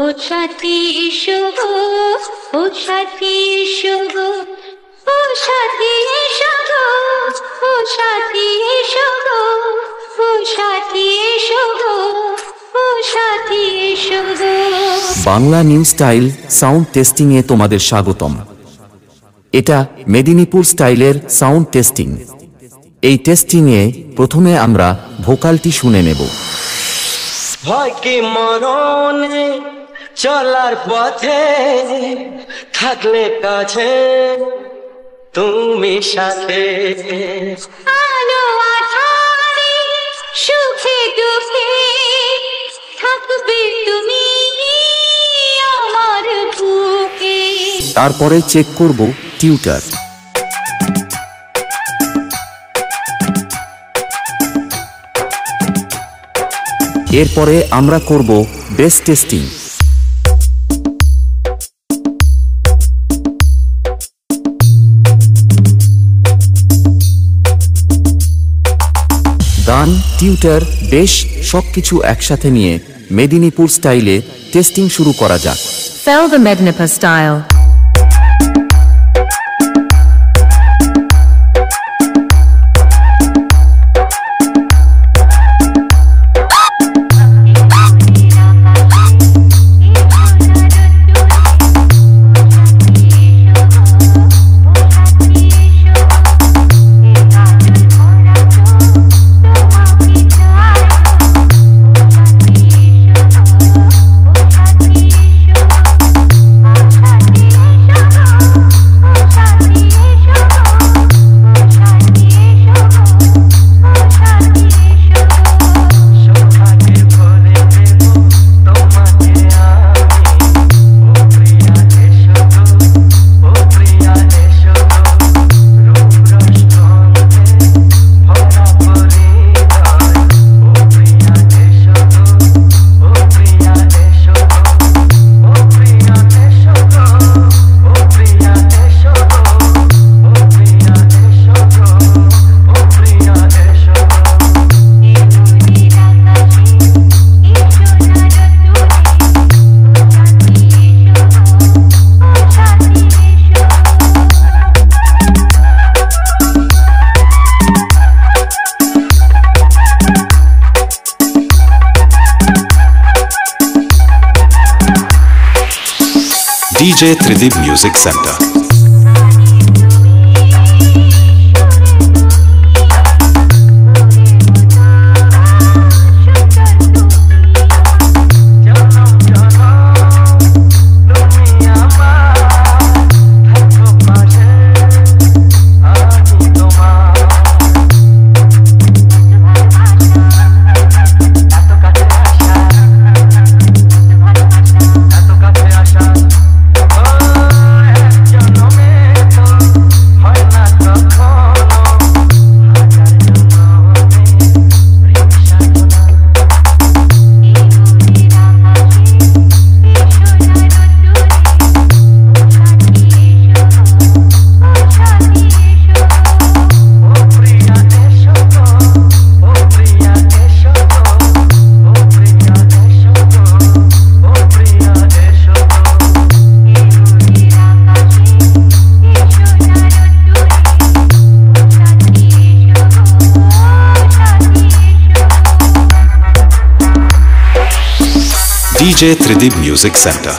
ও সাথী এসো গো, ও সাথী এসো গো, ও সাথী এসো গো, ও সাথী এসো গো, ও সাথী এসো গো, ও সাথী এসো গো। Bangla new style sound testing এ তোমাদের স্বাগতম। এটা মেদিনীপুর স্টাইলের সাউন্ড টেস্টিং। এই টেস্টিং এ প্রথমে আমরা ভোকালটি শুনে নেব। ভয় কি মরণে চলার পথে থাকলে কাছে তুমি সাথে, আলো আঁধারে সুখে দুঃখে থাকবে তুমি আমার বুকে। তারপরে চেক করব টিউটার। এরপরে আমরা করব বেস টেস্টিং। গান, টিউটার, বেস সবকিছু একসাথে নিয়ে মেদিনীপুর স্টাইলে টেস্টিং শুরু করা যাক। Fell the Medinipur style. DJ Tridib Music Center. DJ Tridib Music Center.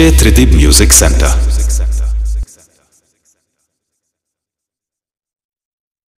DJ Tridib Music Center.